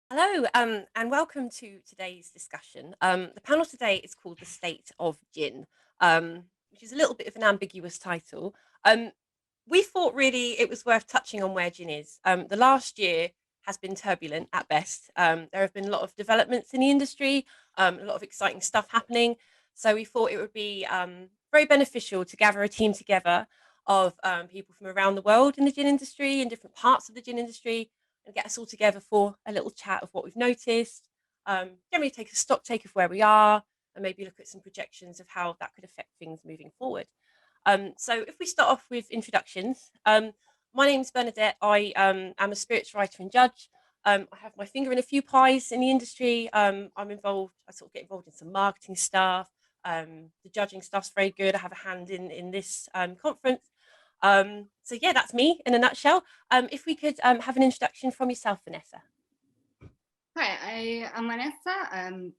Hello, and welcome to today's discussion. The panel today is called The State of Gin, which is a little bit of an ambiguous title. We thought really it was worth touching on where gin is. The last year has been turbulent at best. There have been a lot of developments in the industry, a lot of exciting stuff happening. So we thought it would be very beneficial to gather a team together of people from around the world in the gin industry, in different parts of the gin industry, and get us all together for a little chat of what we've noticed, generally take a stock take of where we are, and maybe look at some projections of how that could affect things moving forward. So if we start off with introductions, my name's Bernadette. I am a spirits writer and judge. I have my finger in a few pies in the industry. I sort of get involved in some marketing stuff. The judging stuff's very good. I have a hand in this conference. So yeah, that's me in a nutshell. If we could have an introduction from yourself, Vanessa. Hi, I am Vanessa. I'm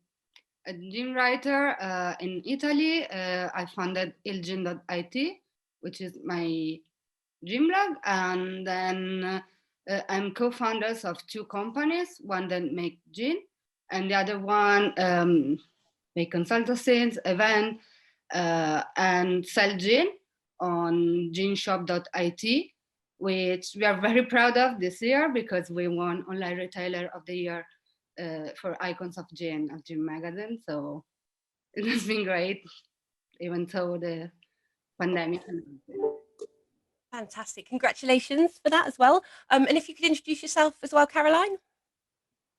a gin writer in Italy. I founded ilGin.it, which is my gin blog, and then I'm co-founders of two companies, one that make gin, and the other one make consultancies, event, and sell gin on ginshop.it, which we are very proud of this year because we won Online Retailer of the Year for Icons of Gin magazine. So it has been great, even though the pandemic. Fantastic. Congratulations for that as well. And if you could introduce yourself as well, Caroline.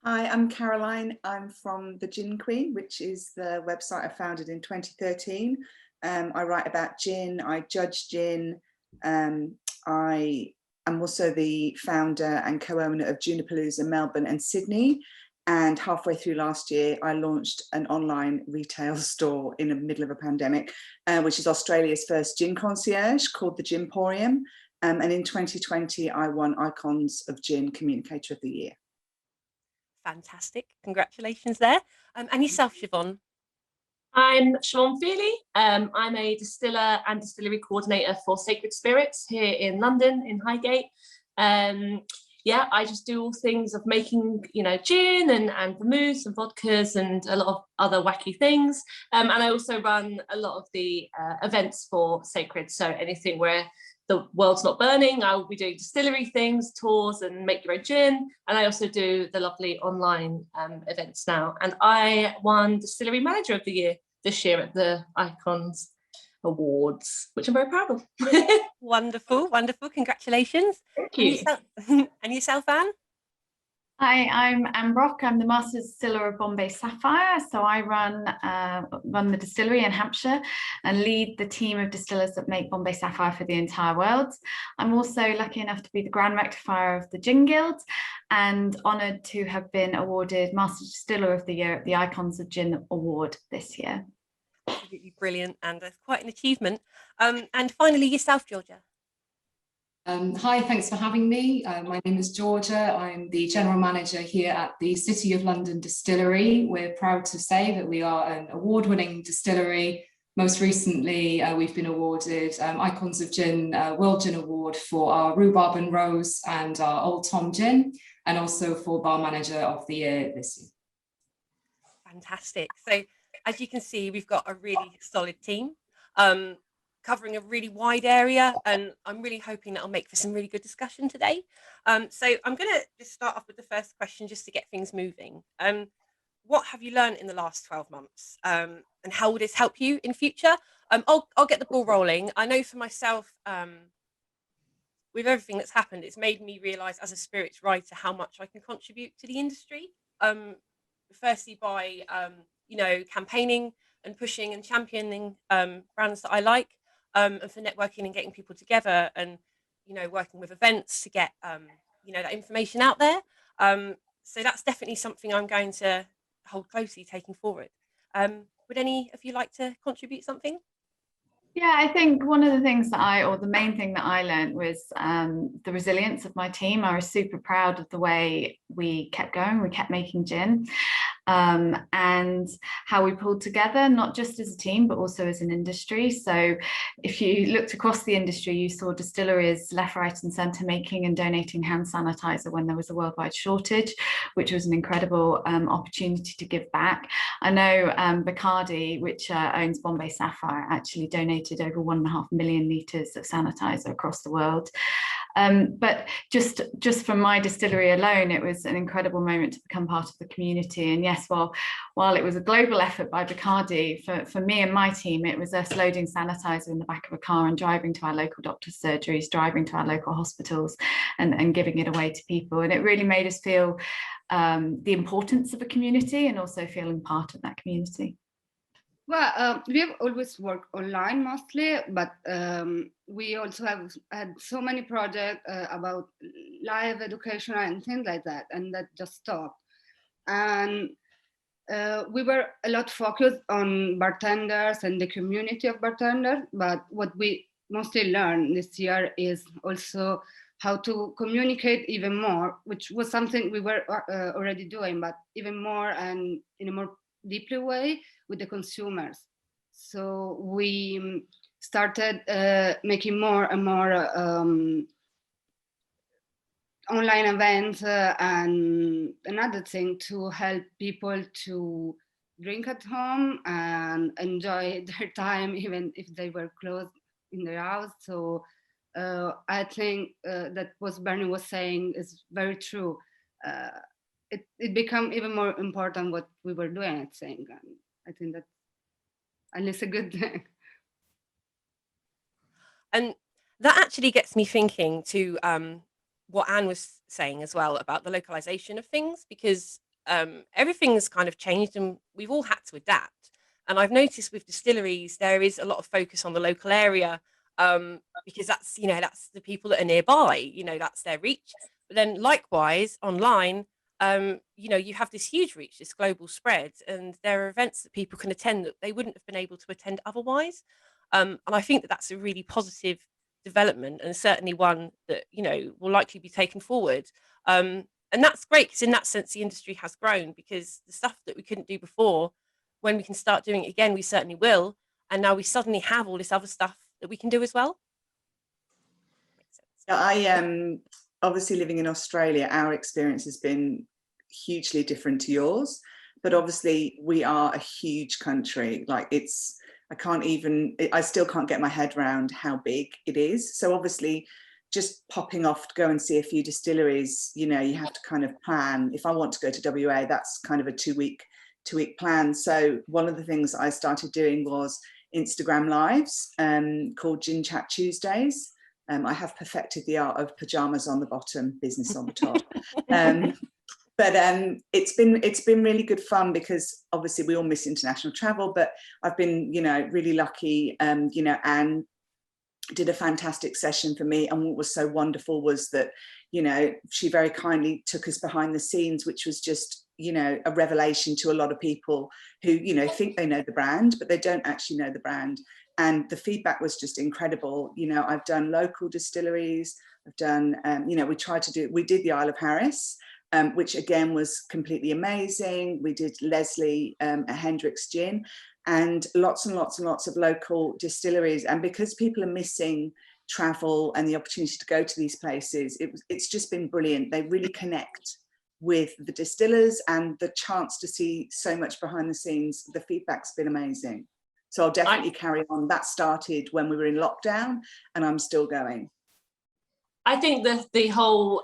Hi, I'm Caroline. I'm from TheGinQueen, which is the website I founded in 2013. I write about gin, I judge gin. I am also the founder and co-owner of Junipalooza Melbourne and Sydney. And halfway through last year, I launched an online retail store in the middle of a pandemic, which is Australia's first gin concierge called the Ginporium. And in 2020, I won Icons of Gin Communicator of the Year. Fantastic. Congratulations there. And yourself, Siobhan. I'm Siobhan Feeley. I'm a distiller and distillery coordinator for Sacred Spirits here in London, in Highgate. Yeah, I just do all things of making, gin and vermouths and vodkas and a lot of other wacky things. And I also run a lot of the events for Sacred. So anything where the world's not burning, I will be doing distillery things, tours, and make your own gin. And I also do the lovely online events now. And I won Distillery Manager of the Year this year at the Icons Awards, which I'm very proud of. Wonderful, wonderful. Congratulations. Thank you. And yourself, Anne? Hi, I'm Anne Brock. I'm the Master Distiller of Bombay Sapphire. So I run the distillery in Hampshire and lead the team of distillers that make Bombay Sapphire for the entire world. I'm also lucky enough to be the Grand Rectifier of the Gin Guild and honoured to have been awarded Master Distiller of the Year at the Icons of Gin Award this year. Absolutely brilliant, and that's quite an achievement. And finally, yourself, Georgia. Hi, thanks for having me. My name is Georgia. I'm the General Manager here at the City of London Distillery. We're proud to say that we are an award-winning distillery. Most recently, we've been awarded Icons of Gin World Gin Award for our Rhubarb and Rose and our Old Tom Gin, and also for Bar Manager of the Year this year. Fantastic. So as you can see, we've got a really solid team. Covering a really wide area, and I'm really hoping that'll make for some really good discussion today. So I'm going to just start off with the first question just to get things moving. What have you learned in the last 12 months, and how will this help you in future? I'll get the ball rolling. I know for myself, with everything that's happened, it's made me realise as a spirits writer how much I can contribute to the industry. Firstly by campaigning and pushing and championing brands that I like. And for networking and getting people together and, working with events to get, that information out there. So that's definitely something I'm going to hold closely taking forward. Would any of you like to contribute something? Yeah, I think one of the things the main thing that I learned was the resilience of my team. I was super proud of the way we kept going. We kept making gin. and how we pulled together, not just as a team, but also as an industry. So if you looked across the industry, you saw distilleries left, right and centre making and donating hand sanitizer when there was a worldwide shortage, which was an incredible opportunity to give back. I know Bacardi, which owns Bombay Sapphire, actually donated over 1.5 million litres of sanitizer across the world. But just from my distillery alone, it was an incredible moment to become part of the community. And yes, while it was a global effort by Bacardi, for me and my team, it was us loading sanitizer in the back of a car and driving to our local doctors' surgeries, driving to our local hospitals and giving it away to people. And it really made us feel the importance of a community and also feeling part of that community. Well, we have always worked online mostly, but we also have had so many projects about live education and things like that, and that just stopped. And we were a lot focused on bartenders and the community of bartenders, but what we mostly learned this year is also how to communicate even more, which was something we were already doing, but even more and in a more deeply way with the consumers. So we started making more and more online events and another thing to help people to drink at home and enjoy their time even if they were closed in their house. So I think that what Bernie was saying is very true. It became even more important what we were doing, I think. And I think that at least a good thing. And that actually gets me thinking to what Anne was saying as well about the localization of things, because everything's kind of changed and we've all had to adapt. And I've noticed with distilleries, there is a lot of focus on the local area because that's, that's the people that are nearby, that's their reach. But then likewise online, you have this huge reach, this global spread, and there are events that people can attend that they wouldn't have been able to attend otherwise. And I think that that's a really positive development, and certainly one that will likely be taken forward. And that's great because in that sense, the industry has grown, because the stuff that we couldn't do before, when we can start doing it again, we certainly will. And now we suddenly have all this other stuff that we can do as well. I obviously living in Australia, our experience has been hugely different to yours, but obviously we are a huge country. Like I still can't get my head around how big it is. So obviously just popping off to go and see a few distilleries, you have to kind of plan. If I want to go to WA, that's kind of a two-week plan. So one of the things I started doing was Instagram lives called Gin Chat Tuesdays. I have perfected the art of pajamas on the bottom, business on the top. But it's been really good fun, because obviously we all miss international travel, but I've been, really lucky. Anne did a fantastic session for me. And what was so wonderful was that, she very kindly took us behind the scenes, which was just, a revelation to a lot of people who, think they know the brand, but they don't actually know the brand. And the feedback was just incredible. I've done local distilleries. I've done, we did the Isle of Harris, which again was completely amazing. We did Leslie at Hendrick's Gin, and lots and lots and lots of local distilleries. And because people are missing travel and the opportunity to go to these places, it's just been brilliant. They really connect with the distillers, and the chance to see so much behind the scenes. The feedback's been amazing. So I'll definitely carry on. That started when we were in lockdown, and I'm still going. I think that the whole,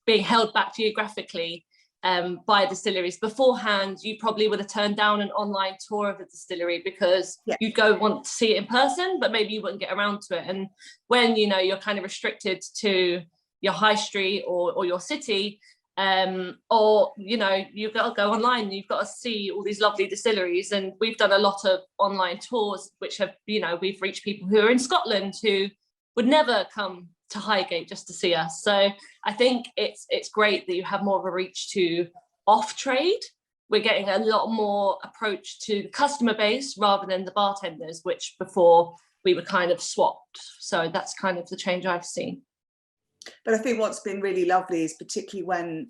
being held back geographically by distilleries beforehand, you probably would have turned down an online tour of the distillery because you'd go want to see it in person, but maybe you wouldn't get around to it. And when you're kind of restricted to your high street or your city, or you've got to go online, you've got to see all these lovely distilleries. And we've done a lot of online tours which have, we've reached people who are in Scotland who would never come to Highgate just to see us. So I think it's great that you have more of a reach to off trade. We're getting a lot more approach to the customer base rather than the bartenders, which before we were kind of swapped. So that's kind of the change I've seen. But I think what's been really lovely is particularly when,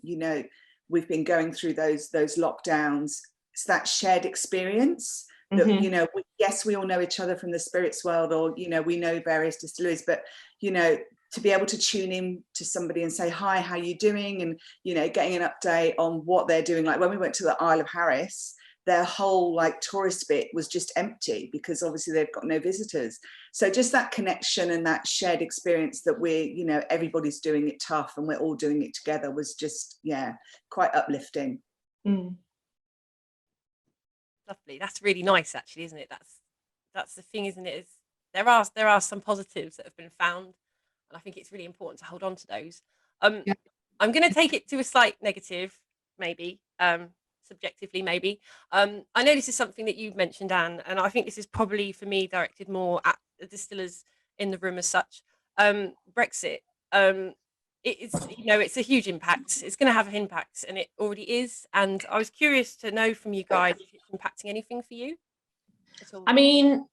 we've been going through those lockdowns. It's that shared experience that, you know, yes, we all know each other from the spirits world, or, you know, we know various distilleries, but, you know, to be able to tune in to somebody and say, hi, how you doing? And, you know, getting an update on what they're doing. Like when we went to the Isle of Harris, their whole like tourist bit was just empty because obviously they've got no visitors. So just that connection and that shared experience that we're, you know, everybody's doing it tough and we're all doing it together was just, yeah, quite uplifting. Lovely. That's really nice, actually, isn't it? That's the thing, isn't it? Is there are some positives that have been found, and I think it's really important to hold on to those. Yeah. I'm going to take it to a slight negative, maybe, subjectively, maybe. I know this is something that you've mentioned, Anne, and I think this is probably for me directed more at the distillers in the room as such. Brexit. It's, you know, it's a huge impact. It's going to have an impact, and it already is. And I was curious to know from you guys if it's impacting anything for you at all. I mean,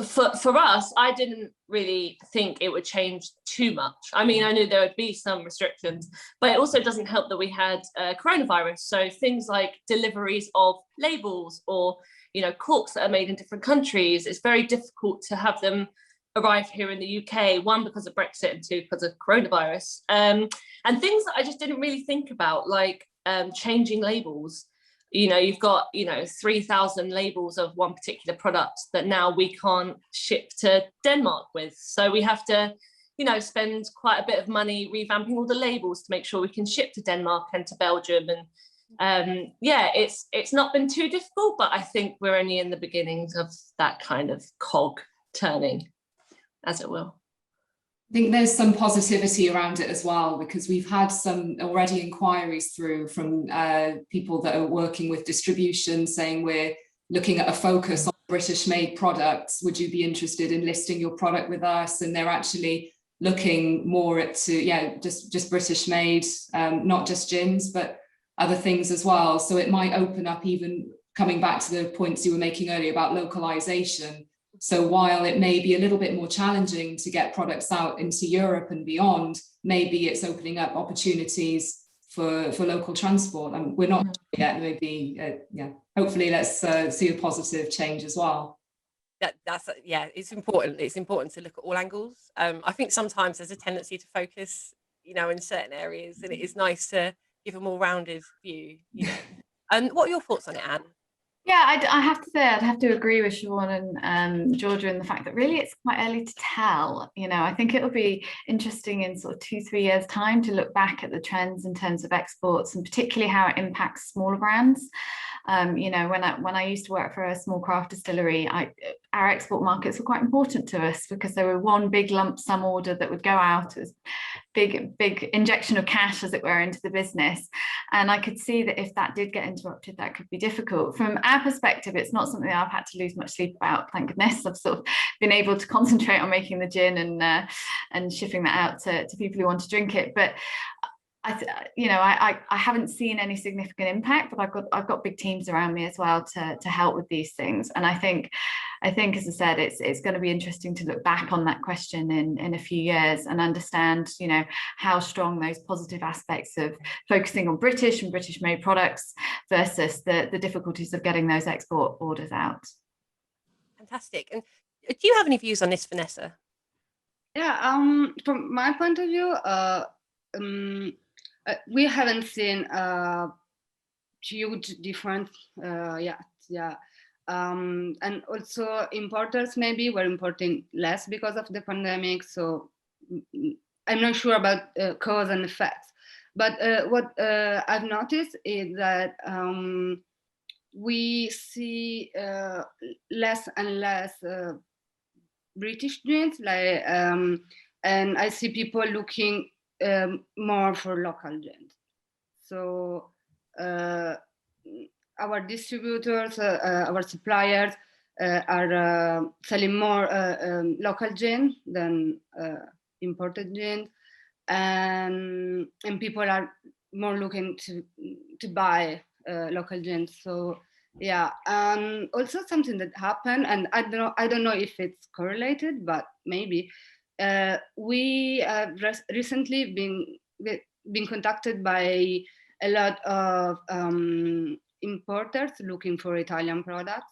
for us, I didn't really think it would change too much. I mean, I knew there would be some restrictions, but it also doesn't help that we had coronavirus. So things like deliveries of labels or, you know, corks that are made in different countries, it's very difficult to have them arrive here in the UK, one, because of Brexit, and two, because of coronavirus. And things that I just didn't really think about, like changing labels. You know, you've got, you know, 3,000 labels of one particular product that now we can't ship to Denmark with. So we have to, you know, spend quite a bit of money revamping all the labels to make sure we can ship to Denmark and to Belgium. And yeah, it's not been too difficult, but I think we're only in the beginnings of that kind of cog turning, as it will. I think there's some positivity around it as well, because we've had some already inquiries through from people that are working with distribution saying, we're looking at a focus on British made products. Would you be interested in listing your product with us? And they're actually looking more at just British made, not just gins, but other things as well. So it might open up, even coming back to the points you were making earlier about localization. So while it may be a little bit more challenging to get products out into Europe and beyond, maybe it's opening up opportunities for local transport. And we're not yet, maybe, hopefully let's see a positive change as well. That's it's important. It's important to look at all angles. I think sometimes there's a tendency to focus, you know, in certain areas, and it is nice to give a more rounded view, you know. And what are your thoughts on it, Anne? Yeah, I have to say, I'd have to agree with Siobhan and Georgia in the fact that really it's quite early to tell. You know, I think it'll be interesting in sort of 2-3 years' time to look back at the trends in terms of exports, and particularly how it impacts smaller brands. You know, when I used to work for a small craft distillery, our export markets were quite important to us because they were one big lump sum order that would go out as big injection of cash, as it were, into the business. And I could see that if that did get interrupted, that could be difficult. From our perspective, it's not something I've had to lose much sleep about, thank goodness. I've sort of been able to concentrate on making the gin and shipping that out to people who want to drink it. But I haven't seen any significant impact, but I've got big teams around me as well to help with these things. And I think, as I said, it's going to be interesting to look back on that question in a few years and understand, you know, how strong those positive aspects of focusing on British and British made products versus the difficulties of getting those export orders out. Fantastic. And do you have any views on this, Vanessa? Yeah, from my point of view, we haven't seen huge difference yet. Yeah. And also importers maybe were importing less because of the pandemic. So I'm not sure about cause and effects. But what I've noticed is that we see less and less British gins, like, and I see people looking more for local gins. So our distributors, our suppliers are selling more local gin than imported gin, and people are more looking to buy local gins. So yeah, also something that happened, and I don't know if it's correlated, but maybe we have recently been contacted by a lot of importers looking for Italian products,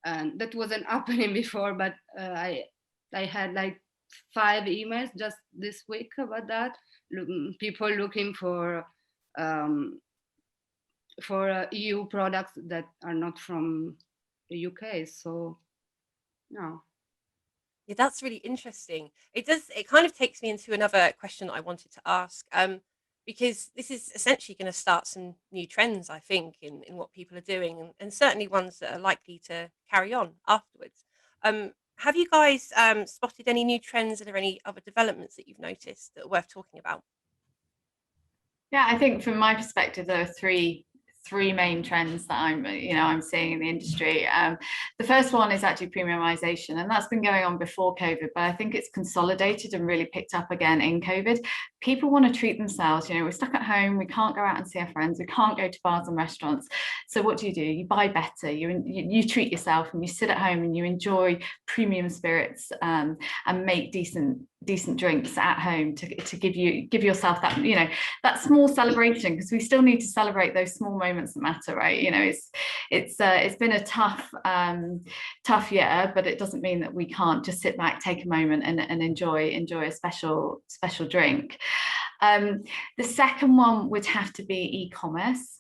and that wasn't happening before. But I had like 5 emails just this week about that. People looking for EU products that are not from the UK. So, no. Yeah, that's really interesting. It kind of takes me into another question that I wanted to ask, because this is essentially going to start some new trends, I think, in what people are doing, and certainly ones that are likely to carry on afterwards. Have you guys spotted any new trends? Are there any other developments that you've noticed that are worth talking about? Yeah, I think from my perspective, there are three main trends that I'm seeing in the industry. The first one is actually premiumization, and that's been going on before COVID, but I think it's consolidated and really picked up again in COVID. People want to treat themselves. We're stuck at home, we can't go out and see our friends, we can't go to bars and restaurants. So what do? You buy better, you treat yourself, and you sit at home and you enjoy premium spirits, and make decent drinks at home to give yourself that that small celebration, because we still need to celebrate those small moments that matter, right? It's been a tough year, but it doesn't mean that we can't just sit back, take a moment and enjoy a special drink. The second one would have to be e-commerce.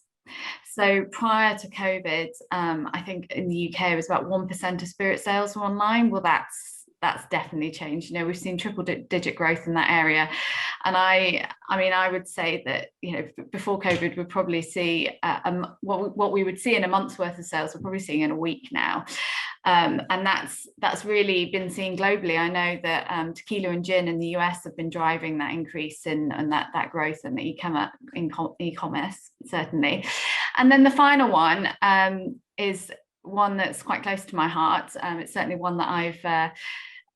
So prior to COVID, I think in the UK it was about 1% of spirit sales were online. Well, that's definitely changed. We've seen triple-digit growth in that area, and I mean I would say that before COVID we'd probably see what we would see in a month's worth of sales we're probably seeing in a week now. And that's really been seen globally. I know that tequila and gin in the US have been driving that increase and that growth in the e-commerce, certainly. And then the final one is one that's quite close to my heart. It's certainly one that I've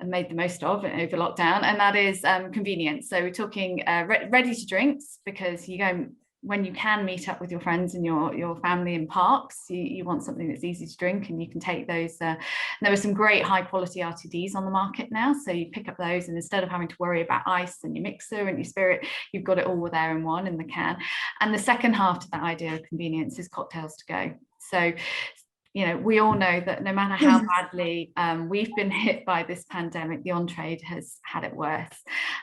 made the most of over lockdown, and that is convenience. So we're talking ready to drinks, because when you can meet up with your friends and your family in parks, you want something that's easy to drink, and you can take those. There are some great high quality RTDs on the market now, so you pick up those, and instead of having to worry about ice and your mixer and your spirit, you've got it all there in one in the can. And the second half to that idea of convenience is cocktails to go. So we all know that no matter how badly we've been hit by this pandemic, the on-trade has had it worse.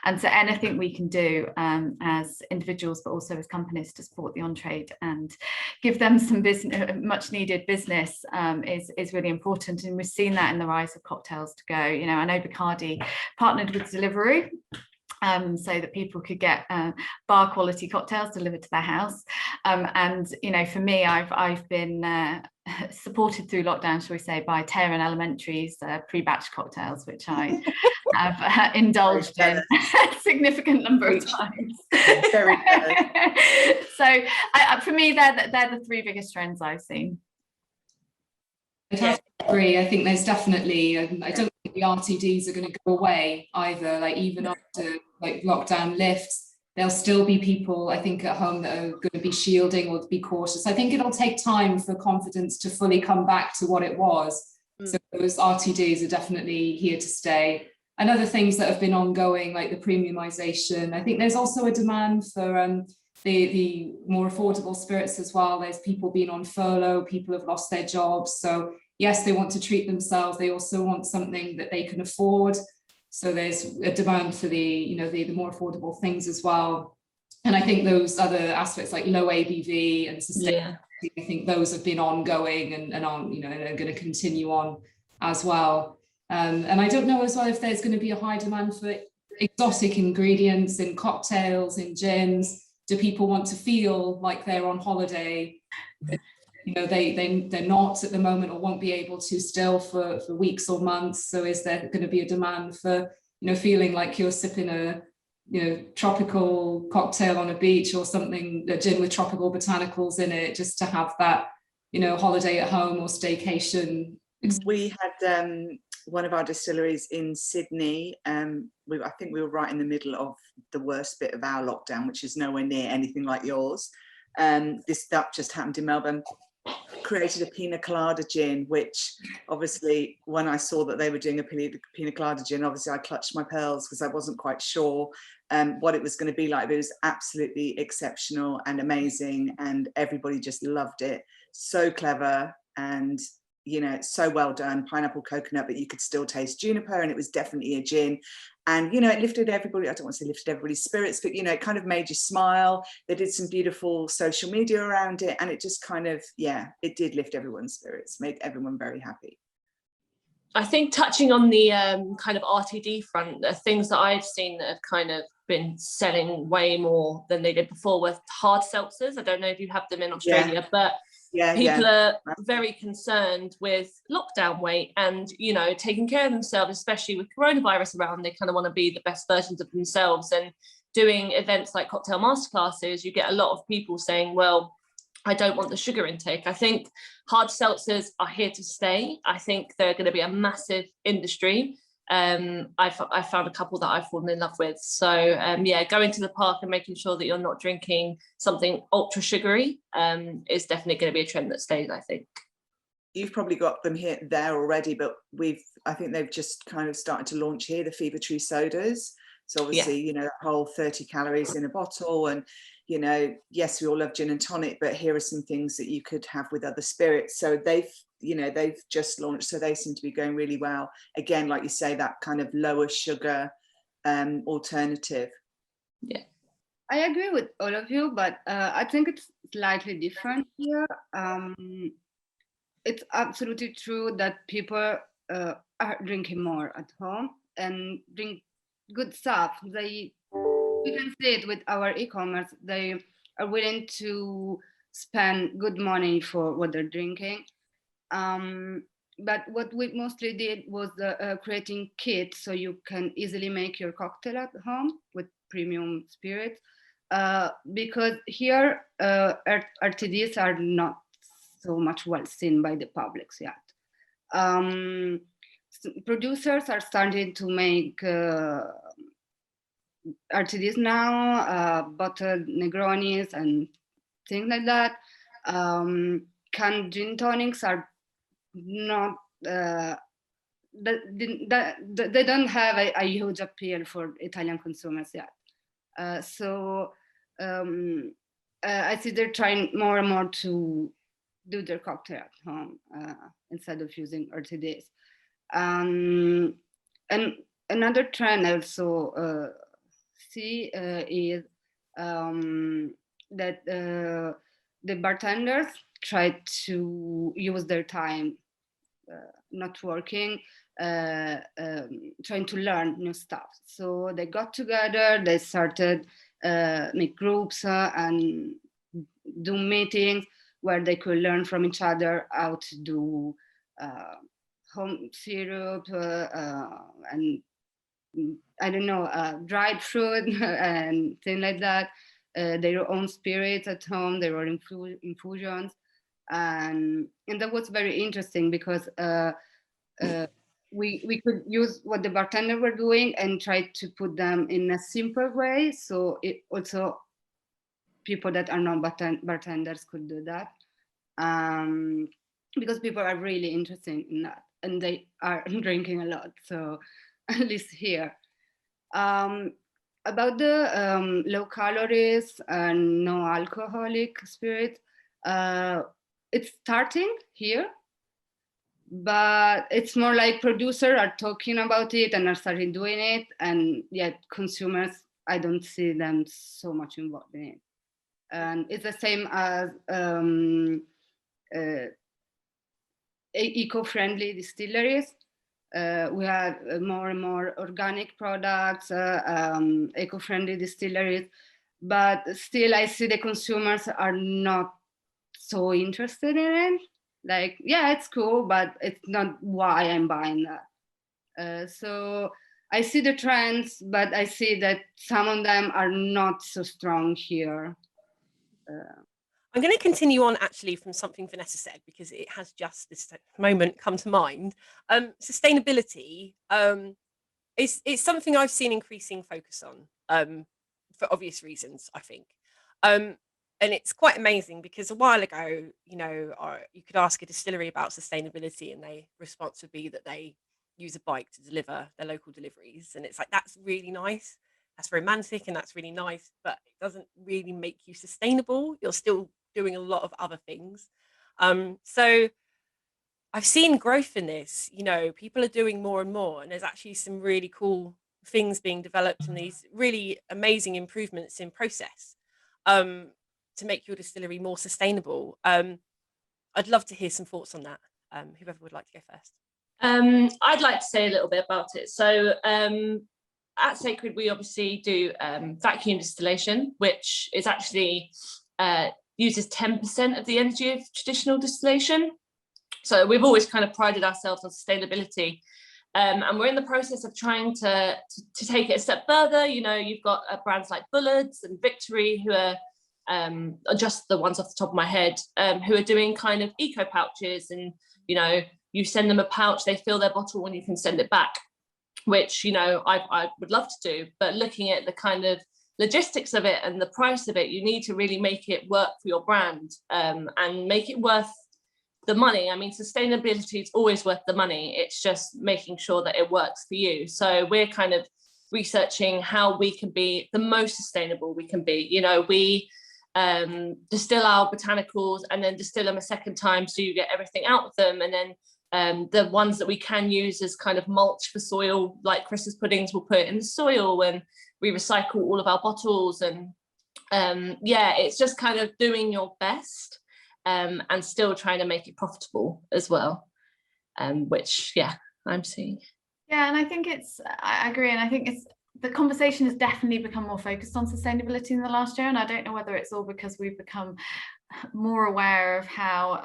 And so anything we can do as individuals, but also as companies, to support the on-trade and give them some business, much needed business, is really important. And we've seen that in the rise of cocktails to go. I know Bacardi partnered with Deliveroo, so that people could get bar quality cocktails delivered to their house. And for me, I've been supported through lockdown, shall we say, by Tehran Elementary's pre-batch cocktails, which I have indulged in a significant number of times. Very So for me, they're the three biggest trends I've seen. I have to agree. I think there's definitely, I don't think the RTDs are going to go away either. Like even after lockdown lifts, there'll still be people, I think, at home that are going to be shielding or be cautious. I think it'll take time for confidence to fully come back to what it was. So those RTDs are definitely here to stay. And other things that have been ongoing, like the premiumization. I think there's also a demand for the more affordable spirits as well. There's people being on furlough, people have lost their jobs. So yes, they want to treat themselves. They also want something that they can afford. So there's a demand for the more affordable things as well. And I think those other aspects like low ABV and sustainability, I think those have been ongoing and are going to continue on as well. And I don't know as well if there's going to be a high demand for exotic ingredients in cocktails, in gins. Do people want to feel like they're on holiday? They're not at the moment, or won't be able to still for weeks or months. So is there going to be a demand for feeling like you're sipping a tropical cocktail on a beach, or something, a gin with tropical botanicals in it, just to have that holiday at home or staycation? We had one of our distilleries in Sydney. I think we were right in the middle of the worst bit of our lockdown, which is nowhere near anything like yours. That just happened in Melbourne. created a pina colada gin, which obviously when I saw that they were doing a pina colada gin, obviously I clutched my pearls because I wasn't quite sure what it was going to be like. But it was absolutely exceptional and amazing, and everybody just loved it. So clever, and you know, so well done. Pineapple, coconut, but you could still taste juniper, and it was definitely a gin. And you know, it lifted everybody, I don't want to say lifted everybody's spirits, but you know, it kind of made you smile. They did some beautiful social media around it, and it just kind of, yeah, it did lift everyone's spirits, made everyone very happy. I think touching on the kind of RTD front, the things that I've seen that have kind of been selling way more than they did before with hard seltzers. I don't know if you have them in Australia, but people are very concerned with lockdown weight and, you know, taking care of themselves, especially with coronavirus around. They kind of want to be the best versions of themselves, and doing events like cocktail masterclasses, you get a lot of people saying, well, I don't want the sugar intake. I think hard seltzers are here to stay. I think they're going to be a massive industry. I found a couple that I've fallen in love with. So yeah, going to the park and making sure that you're not drinking something ultra sugary is definitely going to be a trend that stays, I think. You've probably got them there already, but I think they've just kind of started to launch here, the Fever Tree sodas. So obviously, you know, that whole 30 calories in a bottle, and you know, yes, we all love gin and tonic, but here are some things that you could have with other spirits. So they've just launched, so they seem to be going really well. Again, like you say, that kind of lower sugar alternative. Yeah, I agree with all of you, but I think it's slightly different here. It's absolutely true that people are drinking more at home and drink good stuff. We can see it with our e-commerce. They are willing to spend good money for what they're drinking. But what we mostly did was creating kits so you can easily make your cocktail at home with premium spirits. Because here RTDs are not so much well seen by the publics yet. Producers are starting to make RTDs now, bottled Negronis and things like that. Canned gin tonics are not, they don't have a huge appeal for Italian consumers yet. So I see they're trying more and more to do their cocktail at home instead of using RTDs. And another trend I also see is that the bartenders try to use their time not working, trying to learn new stuff. So they got together, they started make groups and do meetings where they could learn from each other how to do home syrup and I don't know, dried fruit and things like that, their own spirits at home, their own infusions. And that was very interesting because we could use what the bartender were doing and try to put them in a simple way. So it also people that are not bartenders could do that. Because people are really interested in that and they are drinking a lot. So at least here. About the low calories and no alcoholic spirit, it's starting here, but it's more like producers are talking about it and are starting doing it, and yet consumers, I don't see them so much involved in it. And it's the same as eco-friendly distilleries. We have more and more organic products, eco-friendly distilleries, but still I see the consumers are not so interested in it. Like, yeah, it's cool, but it's not why I'm buying that. So I see the trends, but I see that some of them are not so strong here. I'm going to continue on actually from something Vanessa said, because it has just this moment come to mind. Sustainability is something I've seen increasing focus on for obvious reasons, I think. and it's quite amazing because a while ago, you know, you could ask a distillery about sustainability and their response would be that they use a bike to deliver their local deliveries. And it's like, that's really nice. That's romantic and that's really nice, but it doesn't really make you sustainable. You're still doing a lot of other things. So I've seen growth in this, you know, people are doing more and more, and there's actually some really cool things being developed and these really amazing improvements in process to make your distillery more sustainable. I'd love to hear some thoughts on that. Whoever would like to go first. I'd like to say a little bit about it. So at Sacred, we obviously do vacuum distillation, which is actually uses 10% of the energy of traditional distillation. So we've always kind of prided ourselves on sustainability. And we're in the process of trying to take it a step further. You know, you've got brands like Bullards and Victory, who are just the ones off the top of my head, who are doing kind of eco pouches, and, you know, you send them a pouch, they fill their bottle and you can send it back, which, you know, I would love to do. But looking at the kind of logistics of it and the price of it, you need to really make it work for your brand and make it worth the money. I mean, sustainability is always worth the money. It's just making sure that it works for you. So we're kind of researching how we can be the most sustainable we can be. You know, we distill our botanicals and then distill them a second time so you get everything out of them. And then the ones that we can use as kind of mulch for soil, like Chris's puddings, we'll put it in the soil, and we recycle all of our bottles. And yeah, it's just kind of doing your best and still trying to make it profitable as well, which, yeah, I'm seeing. Yeah, and I think I agree, and I think the conversation has definitely become more focused on sustainability in the last year, and I don't know whether it's all because we've become more aware of how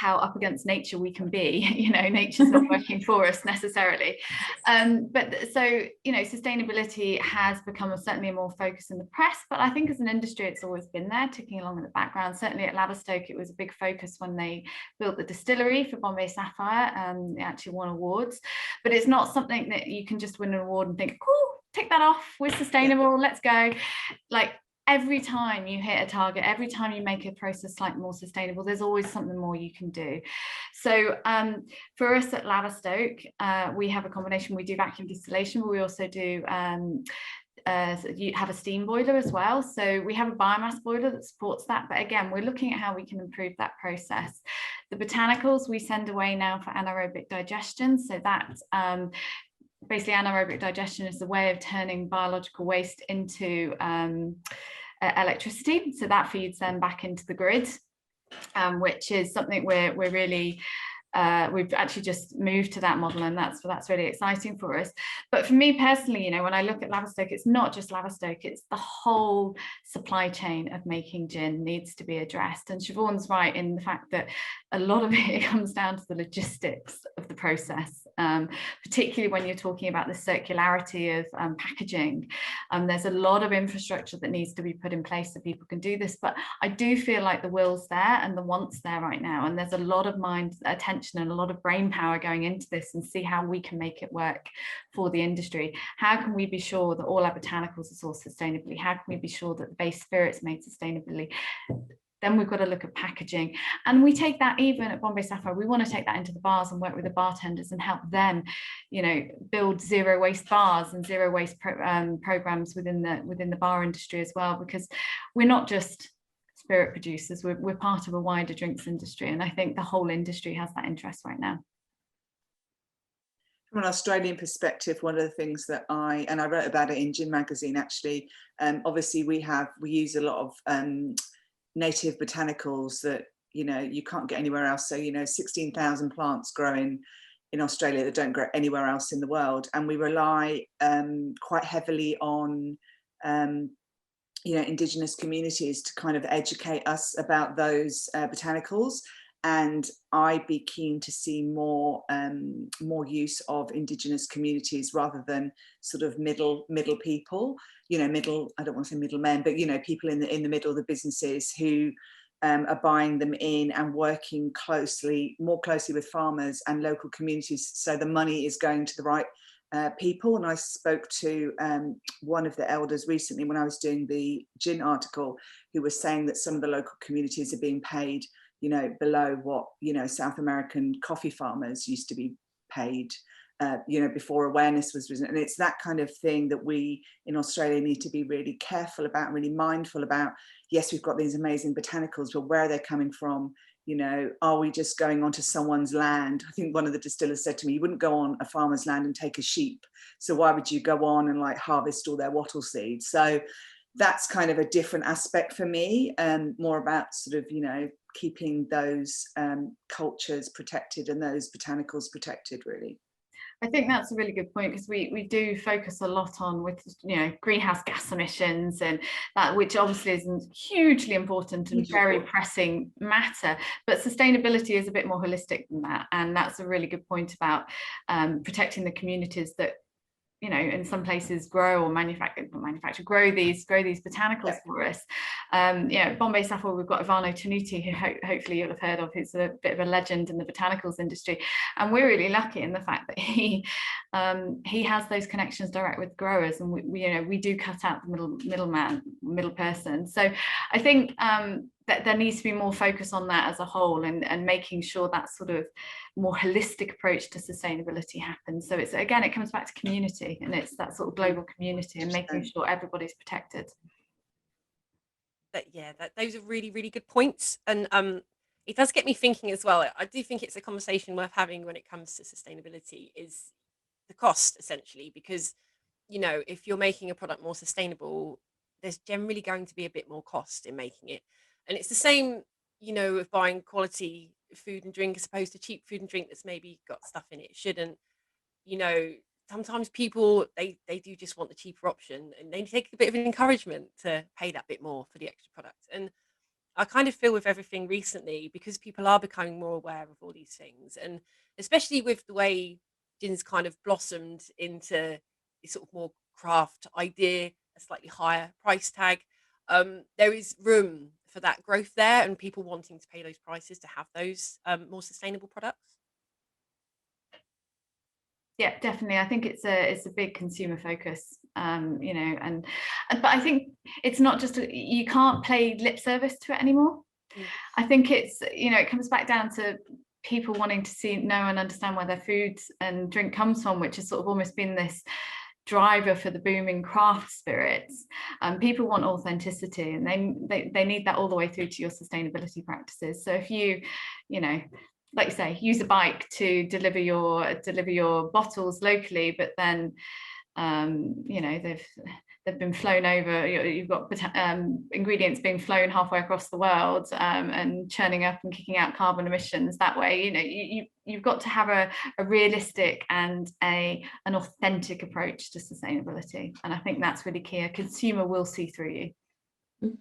up against nature we can be. You know, nature's not working for us necessarily, but so, you know, sustainability has become certainly a more focus in the press, but I think as an industry it's always been there, ticking along in the background. Certainly at Laverstoke it was a big focus when they built the distillery for Bombay Sapphire, they actually won awards, but it's not something that you can just win an award and think, cool, tick that off, we're sustainable, let's go. Like, every time you hit a target, every time you make a process slightly more sustainable, there's always something more you can do. So for us at Laverstoke, we have a combination. We do vacuum distillation, but we also do so you have a steam boiler as well. So we have a biomass boiler that supports that. But again, we're looking at how we can improve that process. The botanicals we send away now for anaerobic digestion. So that basically anaerobic digestion is the way of turning biological waste into electricity. So that feeds them back into the grid, which is something we're really we've actually just moved to that model, and that's really exciting for us. But for me personally, you know, when I look at Laverstoke, it's not just Laverstoke, it's the whole supply chain of making gin needs to be addressed. And Siobhan's right in the fact that a lot of it comes down to the logistics of the process, particularly when you're talking about the circularity of packaging. There's a lot of infrastructure that needs to be put in place so people can do this, but I do feel like the will's there and the want's there right now, and there's a lot of mind attention and a lot of brain power going into this, and see how we can make it work for the industry. How can we be sure that all our botanicals are sourced sustainably? How can we be sure that the base spirit's made sustainably? Then we've got to look at packaging, and we take that even at Bombay Sapphire. We want to take that into the bars and work with the bartenders and help them, you know, build zero waste bars and zero waste programs within the bar industry as well, because we're not just spirit producers, we're part of a wider drinks industry, and I think the whole industry has that interest right now. From an Australian perspective, one of the things that I wrote about it in Gin magazine actually, obviously we use a lot of native botanicals that, you know, you can't get anywhere else. So, you know, 16,000 plants growing in Australia that don't grow anywhere else in the world, and we rely quite heavily on you know, Indigenous communities to kind of educate us about those botanicals. And I'd be keen to see more use of Indigenous communities rather than sort of middle people, you know, I don't want to say middlemen, but, you know, people in the middle, the businesses who are buying them in and working more closely with farmers and local communities, so the money is going to the right people. And I spoke to one of the elders recently when I was doing the gin article, who was saying that some of the local communities are being paid, you know, below what, you know, South American coffee farmers used to be paid, you know, before awareness was risen. And it's that kind of thing that we in Australia need to be really careful about, really mindful about. Yes, we've got these amazing botanicals, but where are they coming from? You know, are we just going onto someone's land? I think one of the distillers said to me, you wouldn't go on a farmer's land and take a sheep. So why would you go on and like harvest all their wattle seeds? So that's kind of a different aspect for me, and more about sort of, you know, keeping those cultures protected and those botanicals protected, really. I think that's a really good point, because we do focus a lot on with, you know, greenhouse gas emissions and that, which obviously is a hugely important and very pressing matter, but sustainability is a bit more holistic than that. And that's a really good point about protecting the communities that, you know, in some places grow or grow these botanicals for us. Yeah, Bombay Sapphire, we've got Ivano Tanuti, who hopefully you'll have heard of, who's a bit of a legend in the botanicals industry, and we're really lucky in the fact that he has those connections direct with growers, and we you know, we do cut out the middle person. So I think that there needs to be more focus on that as a whole, and making sure that sort of more holistic approach to sustainability happens. So it's, again, it comes back to community, and it's that sort of global community and making sure everybody's protected. Those are really, really good points. And it does get me thinking as well. I do think it's a conversation worth having when it comes to sustainability, is the cost, essentially, because, you know, if you're making a product more sustainable, there's generally going to be a bit more cost in making it. And it's the same, you know, with buying quality food and drink as opposed to cheap food and drink that's maybe got stuff in it shouldn't. You know, sometimes people, they do just want the cheaper option, and they take a bit of an encouragement to pay that bit more for the extra product. And I kind of feel with everything recently, because people are becoming more aware of all these things, and especially with the way gin's kind of blossomed into this sort of more craft idea, a slightly higher price tag, there is room for that growth there, and people wanting to pay those prices to have those more sustainable products. Yeah, definitely. I think it's a big consumer focus, you know, but I think it's not just you can't play lip service to it anymore. I think it's, you know, it comes back down to people wanting to know and understand where their food and drink comes from, which has sort of almost been this driver for the booming craft spirits. People want authenticity, and they need that all the way through to your sustainability practices. So if you know, like you say, use a bike to deliver your bottles locally, but then you know, they've been flown over, you've got ingredients being flown halfway across the world, and churning up and kicking out carbon emissions that way. You know, you've got to have a realistic and an authentic approach to sustainability, and I think that's really key. A consumer will see through you.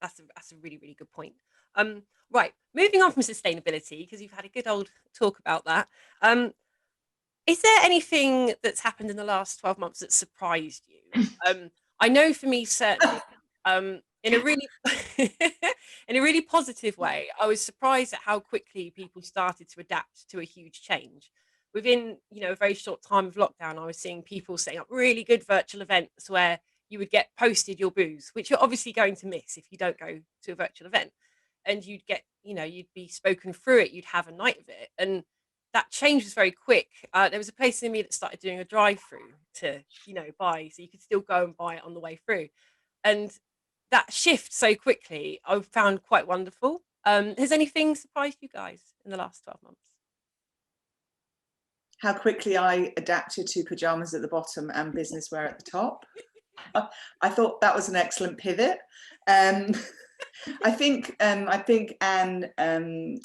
That's a really, really good point. Right, moving on from sustainability, because you've had a good old talk about that. Is there anything that's happened in the last 12 months that surprised you? I know for me, certainly, in a really in a really positive way, I was surprised at how quickly people started to adapt to a huge change. Within, you know, a very short time of lockdown, I was seeing people setting up really good virtual events where you would get posted your booze, which you're obviously going to miss if you don't go to a virtual event. And you'd get, you know, you'd be spoken through it, you'd have a night of it. And that change was very quick. There was a place in me that started doing a drive-through to, you know, buy, so you could still go and buy it on the way through. And that shift so quickly, I found quite wonderful. Has anything surprised you guys in the last 12 months? How quickly I adapted to pajamas at the bottom and business wear at the top. I thought that was an excellent pivot. I think Anne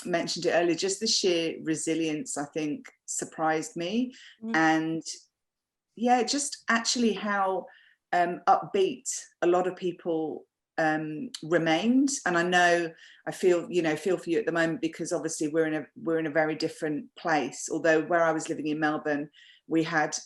mentioned it earlier, just the sheer resilience, I think, surprised me. And yeah, just actually how upbeat a lot of people remained. And I know, I feel for you at the moment, because obviously we're in a very different place. Although where I was living in Melbourne, we had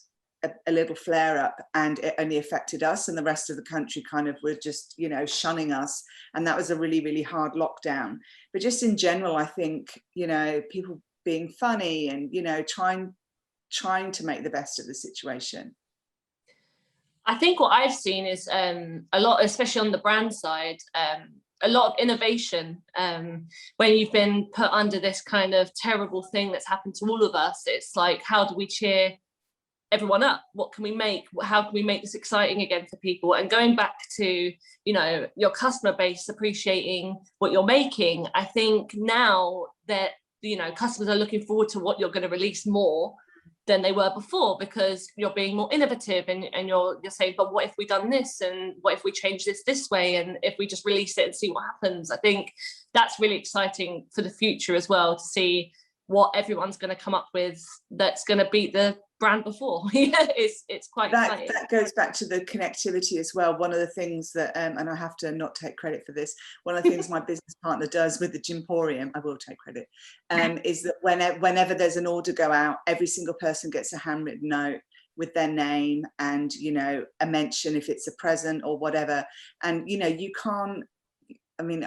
a little flare up and it only affected us, and the rest of the country kind of were just, you know, shunning us, and that was a really, really hard lockdown. But just in general, I think, you know, people being funny and, you know, trying trying to make the best of the situation? I think what I've seen is a lot, especially on the brand side, a lot of innovation. When you've been put under this kind of terrible thing that's happened to all of us, it's like, how do we cheer everyone up? What can we make? How can we make this exciting again for people? And going back to, you know, your customer base appreciating what you're making, I think now that, you know, customers are looking forward to what you're going to release more than they were before, because you're being more innovative, and you're saying, but what if we done this, and what if we change this way, and if we just release it and see what happens. I think that's really exciting for the future as well, to see what everyone's going to come up with that's going to beat the brand before. It's quite exciting. That goes back to the connectivity as well. One of the things that, and I have to not take credit for this, one of the things my business partner does with the Gimporium, I will take credit, is that whenever there's an order go out, every single person gets a handwritten note with their name and, you know, a mention if it's a present or whatever. And, you know, you can't, I mean,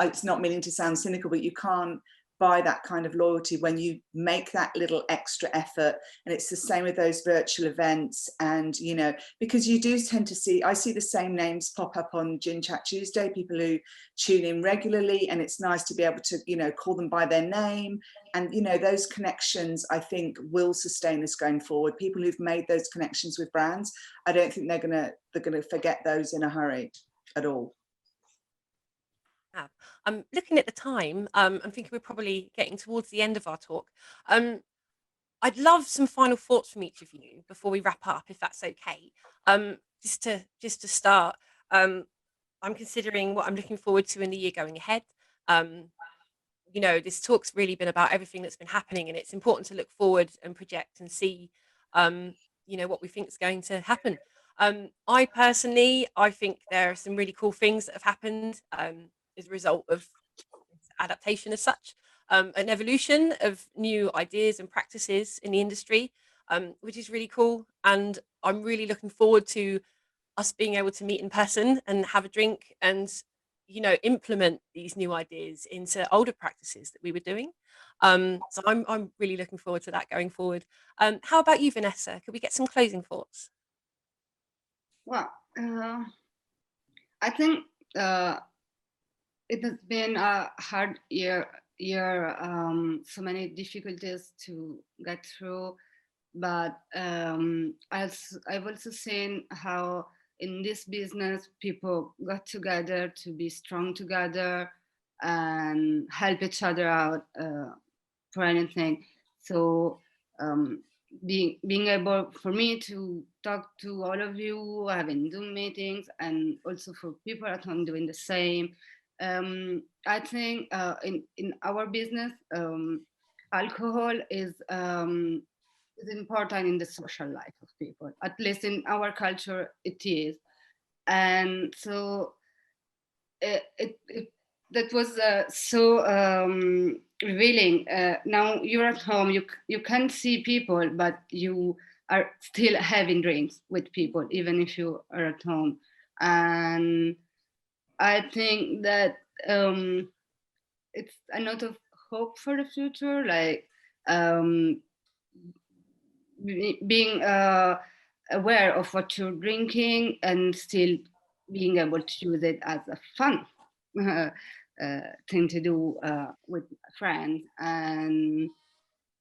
it's not meaning to sound cynical, but you can't buy that kind of loyalty when you make that little extra effort. And it's the same with those virtual events. And, you know, because you do tend to see, I see the same names pop up on Gin Chat Tuesday, people who tune in regularly, and it's nice to be able to, you know, call them by their name. And, you know, those connections, I think, will sustain us going forward. People who've made those connections with brands, I don't think they're gonna forget those in a hurry at all. I'm looking at the time. I'm thinking we're probably getting towards the end of our talk. I'd love some final thoughts from each of you before we wrap up, if that's okay. Just to start, I'm considering what I'm looking forward to in the year going ahead. You know, this talk's really been about everything that's been happening, and it's important to look forward and project and see, you know, what we think is going to happen. I think there are some really cool things that have happened as a result of adaptation as such, an evolution of new ideas and practices in the industry, which is really cool. And I'm really looking forward to us being able to meet in person and have a drink and, you know, implement these new ideas into older practices that we were doing. So I'm really looking forward to that going forward. How about you, Vanessa? Could we get some closing thoughts? Well, I think it has been a hard year, so many difficulties to get through, but I've also seen how in this business people got together to be strong together and help each other out for anything. So being able for me to talk to all of you, having Zoom meetings, and also for people at home doing the same. I think in our business, alcohol is important in the social life of people. At least in our culture, it is. And so that was so revealing. Now you're at home, you can't see people, but you are still having drinks with people, even if you are at home. And I think that it's a note of hope for the future, like being aware of what you're drinking and still being able to use it as a fun thing to do with friends. And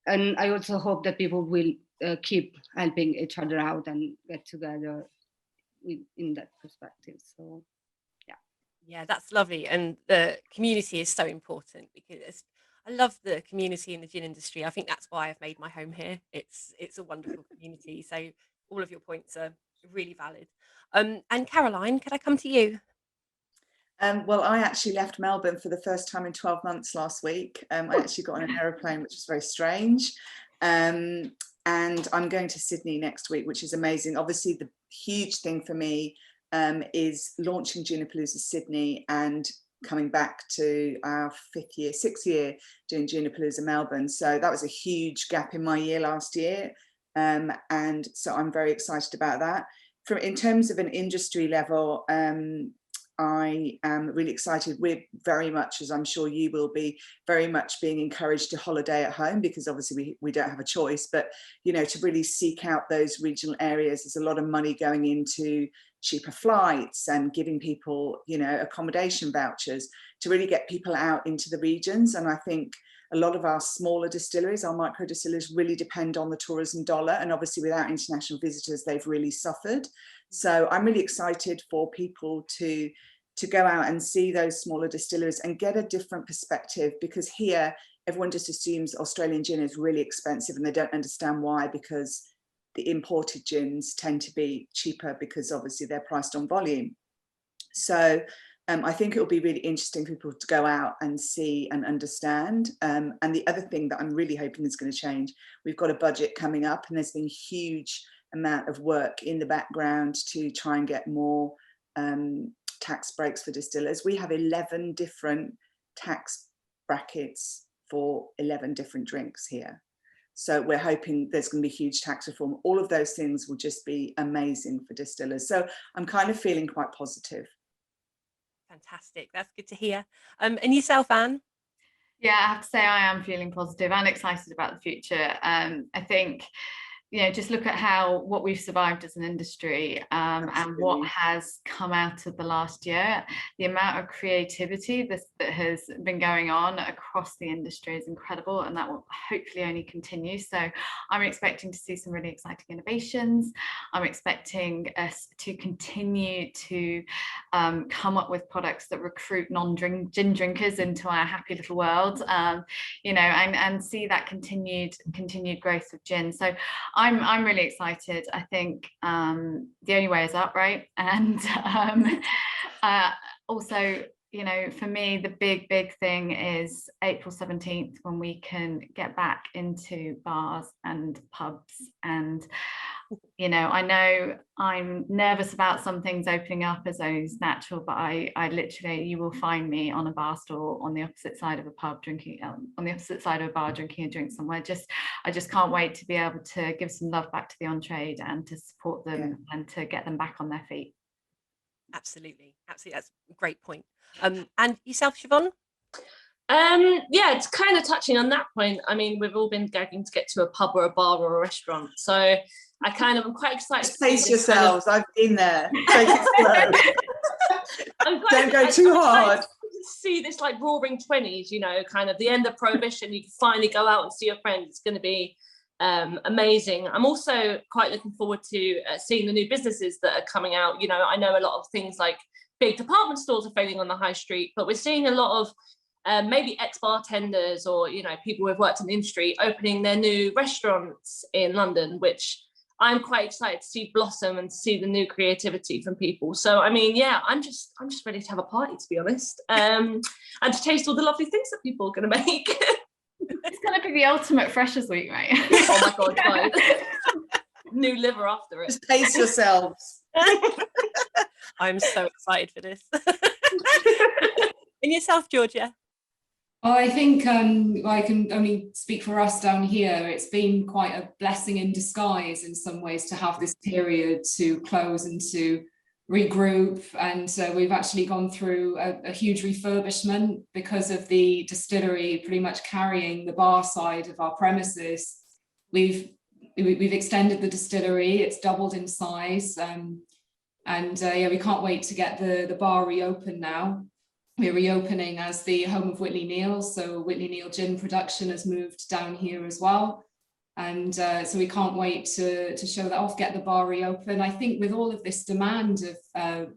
I also hope that people will keep helping each other out and get together in that perspective. So yeah, that's lovely. And the community is so important, because I love the community in the gin industry. I think that's why I've made my home here. It's a wonderful community. So all of your points are really valid. And Caroline, could I come to you? Well, I actually left Melbourne for the first time in 12 months last week. I actually got on an aeroplane, which was very strange. And I'm going to Sydney next week, which is amazing. Obviously, the huge thing for me is launching Ginapalooza Sydney and coming back to our sixth year doing Ginapalooza Melbourne. So that was a huge gap in my year last year. And so I'm very excited about that. In terms of an industry level, I am really excited. We're very much, as I'm sure you will be, very much being encouraged to holiday at home, because obviously we don't have a choice, but, you know, to really seek out those regional areas. There's a lot of money going into cheaper flights and giving people, you know, accommodation vouchers to really get people out into the regions. And I think a lot of our smaller distilleries, our micro distilleries, really depend on the tourism dollar. And obviously without international visitors, they've really suffered. So I'm really excited for people to go out and see those smaller distilleries and get a different perspective, because here everyone just assumes Australian gin is really expensive, and they don't understand why, because the imported gins tend to be cheaper because obviously they're priced on volume. So I think it will be really interesting for people to go out and see and understand. And the other thing that I'm really hoping is going to change, we've got a budget coming up, and there's been a huge amount of work in the background to try and get more tax breaks for distillers. We have 11 different tax brackets for 11 different drinks here. So we're hoping there's going to be huge tax reform. All of those things will just be amazing for distillers. So I'm kind of feeling quite positive. Fantastic. That's good to hear. And yourself, Anne? Yeah, I have to say I am feeling positive and excited about the future. I think, you know, just look at what we've survived as an industry, and what has come out of the last year. The amount of creativity that has been going on across the industry is incredible, and that will hopefully only continue. So I'm expecting to see some really exciting innovations. I'm expecting us to continue to come up with products that recruit gin drinkers into our happy little world, you know, and see that continued growth of gin. So I'm really excited. I think the only way is up, right? And also, you know, for me, the big thing is April 17th, when we can get back into bars and pubs. And, you know, I know I'm nervous about some things opening up as though it's natural, but I literally, you will find me on a bar stool on the opposite side of a pub drinking, on the opposite side of a bar drinking a drink somewhere. I just can't wait to be able to give some love back to the on-trade and to support them and to get them back on their feet. Absolutely. That's a great point. And yourself, Siobhan? Yeah, it's kind of touching on that point. I mean, we've all been gagging to get to a pub or a bar or a restaurant. So I'm quite excited. Just pace yourselves. I've been there. Take it slow. Don't go too hard. See this like roaring 20s, you know, kind of the end of prohibition. You can finally go out and see your friends. It's going to be amazing. I'm also quite looking forward to seeing the new businesses that are coming out. You know, I know a lot of things like big department stores are failing on the high street, but we're seeing a lot of maybe ex-bartenders or, you know, people who've worked in the industry opening their new restaurants in London, which I'm quite excited to see blossom and to see the new creativity from people. So, I mean, yeah, I'm just ready to have a party, to be honest, and to taste all the lovely things that people are going to make. It's going to be the ultimate Freshers Week, right? Oh my God, guys. New liver after it. Just pace yourselves. I'm so excited for this. And yourself, Georgia? I think I can only speak for us down here. It's been quite a blessing in disguise in some ways to have this period to close and to regroup. And we've actually gone through a huge refurbishment because of the distillery pretty much carrying the bar side of our premises. We've extended the distillery. It's doubled in size. Yeah, we can't wait to get the bar reopened now. We're reopening as the home of Whitley Neal, so Whitley Neal gin production has moved down here as well, and so we can't wait to show that off, get the bar reopened. I think with all of this demand of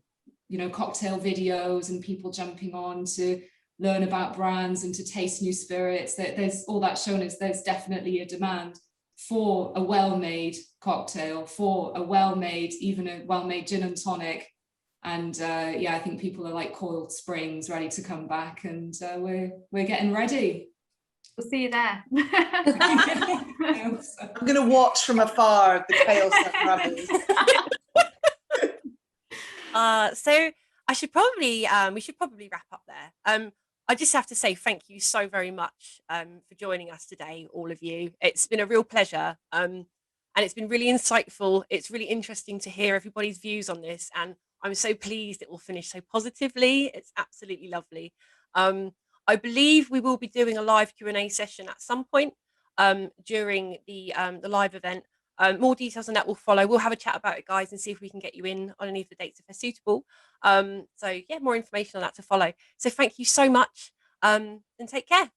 you know, cocktail videos and people jumping on to learn about brands and to taste new spirits, that there's all that shown is there's definitely a demand for a well-made cocktail, for a well-made, even a well-made gin and tonic. And yeah, I think people are like coiled springs, ready to come back, and we're getting ready. We'll see you there. I'm going to watch from afar the chaos that happens. So we should probably wrap up there. I just have to say thank you so very much for joining us today, all of you. It's been a real pleasure, and it's been really insightful. It's really interesting to hear everybody's views on this, and I'm so pleased it will finish so positively. It's absolutely lovely. I believe we will be doing a live Q&A session at some point during the live event. More details on that will follow. We'll have a chat about it, guys, and see if we can get you in on any of the dates if they're suitable. So yeah, more information on that to follow. So thank you so much, and take care.